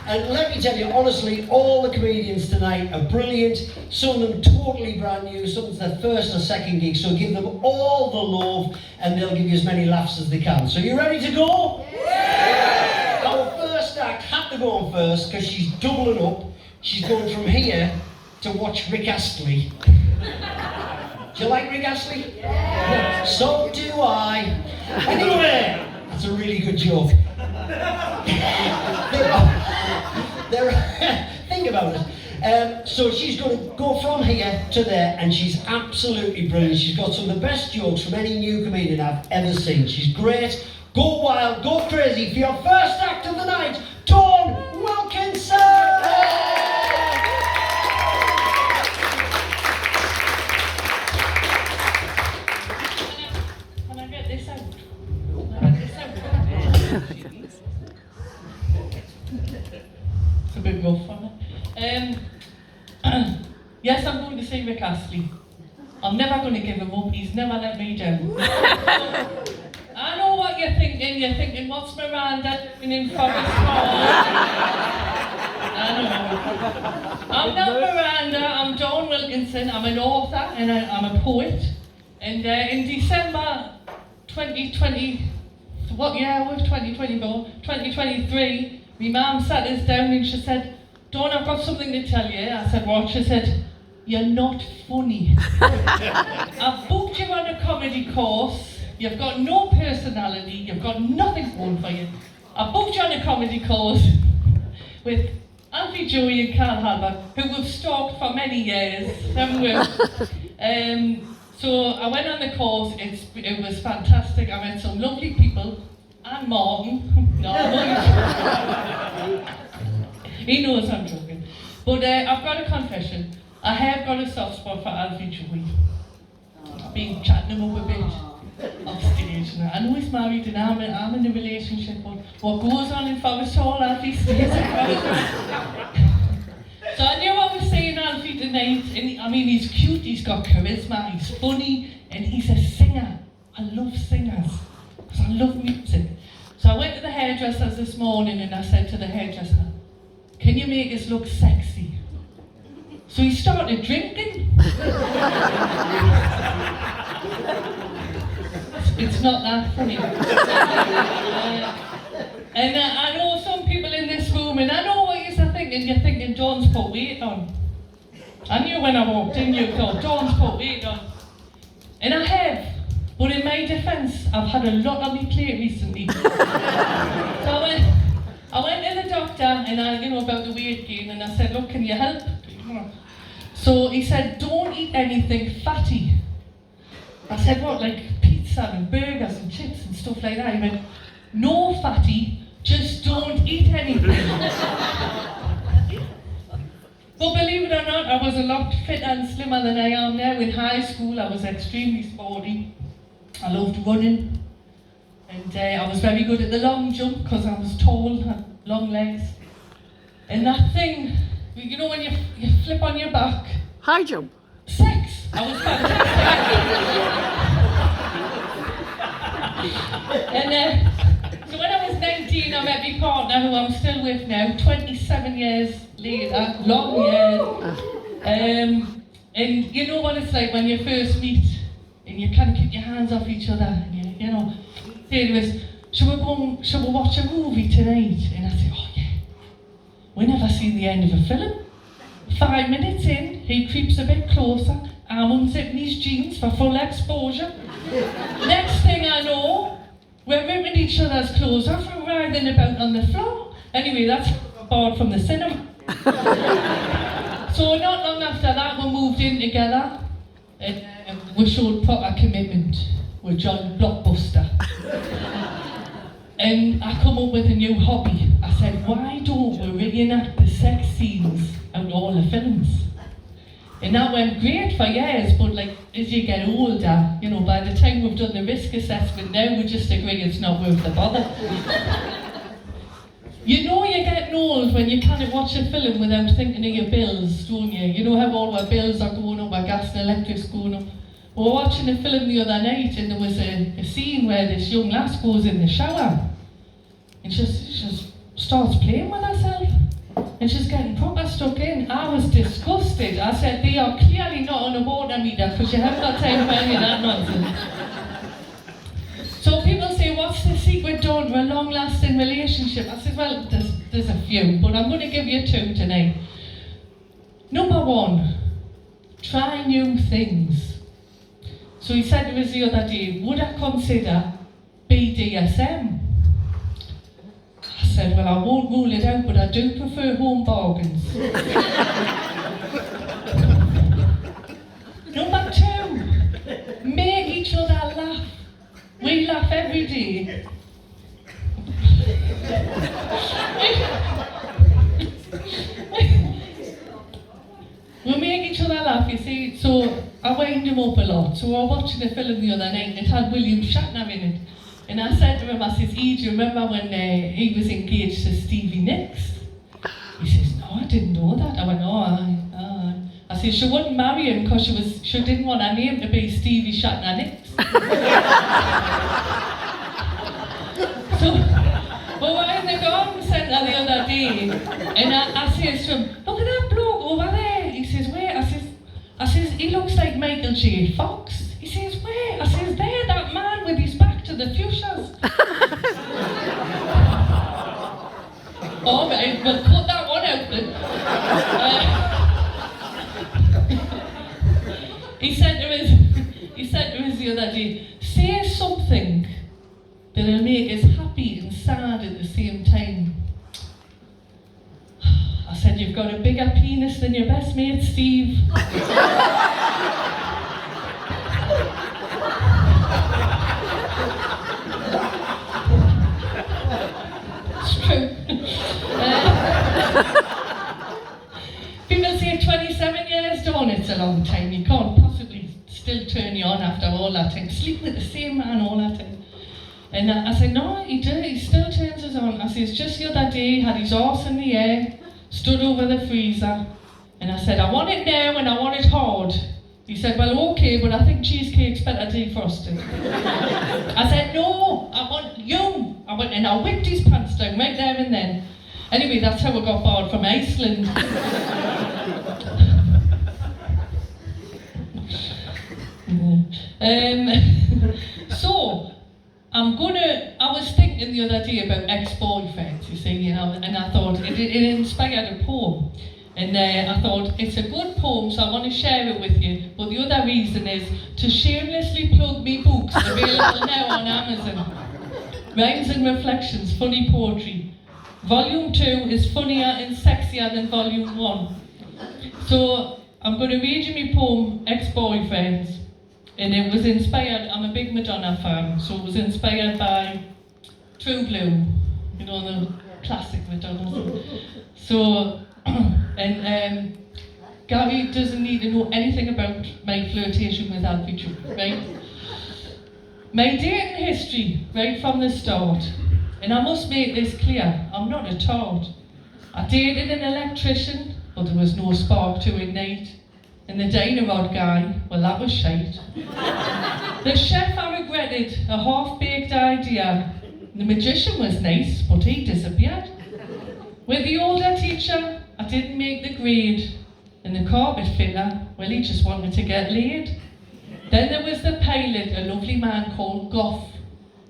And let me tell you, honestly, all the comedians tonight are brilliant. Some of them totally brand new, some of their first or second gig, so give them all the love and they'll give you as many laughs as they can. So you ready to go? Yeah! Our first act had to go on first because she's doubling up. She's going from here to watch Rick Astley. Do you like Rick Astley? Yeah. So do I. Anyway, that's a really good joke. Think about it. So she's going to go from here to there, and she's absolutely brilliant. She's got some of the best jokes from any new comedian I've ever seen. She's great. Go wild, go crazy for your first act of the night, Dawn Wilkinson! Can I get this out? It's a bit rough, isn't it? Yes, I'm going to see Rick Astley. I'm never going to give him up. He's never let me down. I know what you're thinking. You're thinking, what's Miranda doing in Forest Hall? I know. I'm not Miranda. I'm Dawn Wilkinson. I'm an author and I'm a poet. And in December 2020, what year was 2024? 2023, my mum sat us down and she said, Dawn, I've got something to tell you. I said, what? She said, you're not funny. I've booked you on a comedy course. You've got no personality. You've got nothing going for you. I've booked you on a comedy course with Alfie Joey and Carl Halbert, who we've stalked for many years, haven't we? So I went on the course. It was fantastic. I met some lovely people. And Morgan. No, he knows I'm joking. But I've got a confession. I have got a soft spot for Alfie Joey. I've been chatting him up a bit off stage. I know he's married and I'm in a relationship, but what goes on in Forest Hall, Alfie stays in Forest Hall. So I knew I was seeing Alfie tonight, and I mean, he's cute, he's got charisma, he's funny, and he's a singer. I love singers, because I love music. So I went to the hairdressers this morning and I said to the hairdresser, can you make us look sexy? So he started drinking. It's not that funny. And I know some people in this room, and I know what you're thinking. You're thinking, Dawn's put weight on. I knew when I walked in, you thought, Dawn's put weight on. And I have. But in my defence, I've had a lot on my plate recently. So I went to the doctor, and about the weight gain, and I said, look, can you help? So he said, don't eat anything fatty. I said, what, like pizza and burgers and chips and stuff like that? He went, no fatty, just don't eat anything. But believe it or not, I was a lot fitter and slimmer than I am now. In high school, I was extremely sporty. I loved running. And I was very good at the long jump because I was tall, had long legs. And that thing, you know when you flip on your back? High jump. Sex! I was fantastic. And so when I was 19, I met my partner, who I'm still with now, 27 years later, long years. And you know what it's like when you first meet, and you kind of keep your hands off each other, and you know. It was, shall we watch a movie tonight? And I said, oh yeah. We never seen the end of a film. 5 minutes in, he creeps a bit closer, I'm unzipping his jeans for full exposure. Next thing I know, we're ripping each other's clothes off and writhing about on the floor. Anyway, that's bored from the cinema. So not long after that, we moved in together, and we showed proper commitment. We joined Blockbuster. And I come up with a new hobby. I said, why don't we reenact the sex scenes out of all the films? And that went great for years, but like as you get older, you know, by the time we've done the risk assessment now, we just agree it's not worth the bother. You know you're getting old when you can't watch a film without thinking of your bills, don't you? You know how all our bills are going up, our gas and electric's going up. We were watching a film the other night and there was a scene where this young lass goes in the shower and she just starts playing with herself. And she's getting proper stuck in. I was disgusted. I said, they are clearly not on a water meter because you haven't got time for any of that nonsense. So people say, what's the secret door to a long-lasting relationship? I said, well, there's a few, but I'm going to give you 2 tonight. Number 1, try new things. So he said to us the other day, would I consider BDSM? I said, well, I won't rule it out, but I do prefer home bargains. Number 2, make each other laugh. We laugh every day. We make each other laugh, you see. So I wind him up a lot. So we were watching a film the other night and it had William Shatner in it. And I said to him, I says, do you remember when he was engaged to Stevie Nicks? He says, no, I didn't know that. I went, oh, aye. I said, she wouldn't marry him because she didn't want her name to be Stevie Shatner Nicks. So, we were in the garden centre the other day, and I says to him, look at that bloke over there. He says, where? I says, he looks like Michael J. Fox. He says, where? I says, there, that man with his back to the fuchsias. All right, we'll cut that one out then. He said to us the other day, say something that'll make us happy and sad at the same time. I said, you've got a bigger penis than your best mate, Steve. It's true. People say 27 years, don't it's a long time. You can't possibly still turn you on after all that time. Sleep with the same man all that time. And I said, no, he still turns us on. I said, just the other day, he had his arse in the air, stood over the freezer, and I said, I want it now and I want it hard. He said, well, okay, but I think cheesecake's better defrosted. I said, no, I want you. And I whipped his pants down right there and then. Anyway, that's how I got barred from Iceland. So, I was thinking the other day about ex-boyfriends, you see, and I thought it inspired a poem. And I thought, it's a good poem, so I want to share it with you. But the other reason is to shamelessly plug me books available now on Amazon. Rhymes and Reflections, Funny Poetry. Volume 2 is funnier and sexier than Volume 1. So, I'm going to read you my poem, Ex-Boyfriends. And it was inspired, I'm a big Madonna fan, so it was inspired by True Blue, the classic Madonna. So, and Gary doesn't need to know anything about my flirtation with Alfie True, right? My dating history, right from the start, and I must make this clear, I'm not a tart. I dated an electrician, but there was no spark to ignite. And the dynamite guy, well, that was shite. The chef, I regretted, a half-baked idea. The magician was nice, but he disappeared. With the older teacher, I didn't make the grade. And the carpet fitter, well, he just wanted to get laid. Then there was the pilot, a lovely man called Goff.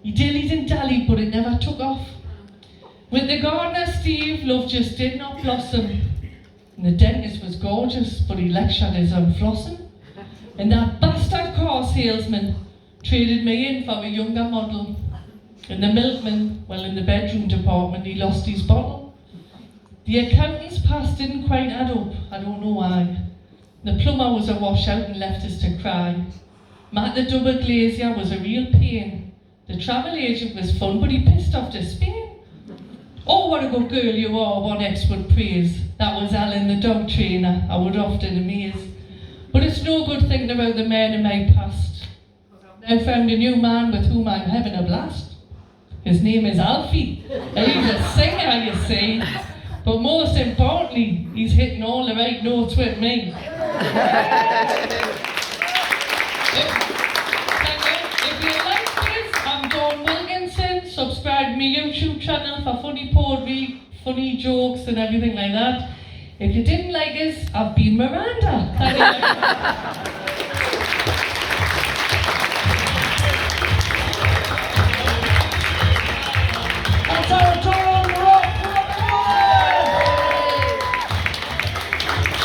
He dillied and dallied, but it never took off. With the gardener, Steve, love just did not blossom. And the dentist was gorgeous, but he lectured us on flossing. And that bastard car salesman traded me in for a younger model. And the milkman, well, in the bedroom department, he lost his bottle. The accountant's pass didn't quite add up, I don't know why. The plumber was a washout and left us to cry. Matt the double glazier was a real pain. The travel agent was fun, but he pissed off to Spain. Oh, what a good girl you are, one ex would praise. That was Alan the dog trainer, I would often amaze. But it's no good thinking about the men in my past. I've now found a new man with whom I'm having a blast. His name is Alfie, and he's a singer, you see. But most importantly, he's hitting all the right notes with me. If you like this, I'm Dawn Wilkinson. Subscribe to my YouTube channel for funny poetry, funny jokes and everything like that. If you didn't like us, I've been Miranda. That's our Dawn Rock!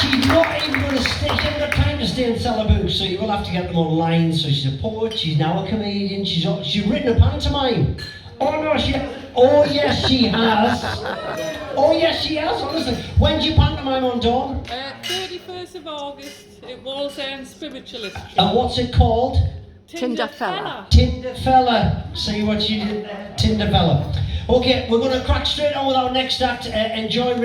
She's not even going to stay. She hasn't got time to stay and sell her books, so you will have to get them online. So she's a poet. She's now a comedian. She's written a pantomime. Oh no, she hasn't. Oh yes, she has. Oh yes, she has. Honestly, when's your pantomime on, Dawn? 31st of August. It was spiritualist. And what's it called? Tinderfella. Tinderfella. See what she did there? Tinderfella. Okay, we're going to crack straight on with our next act. Enjoy.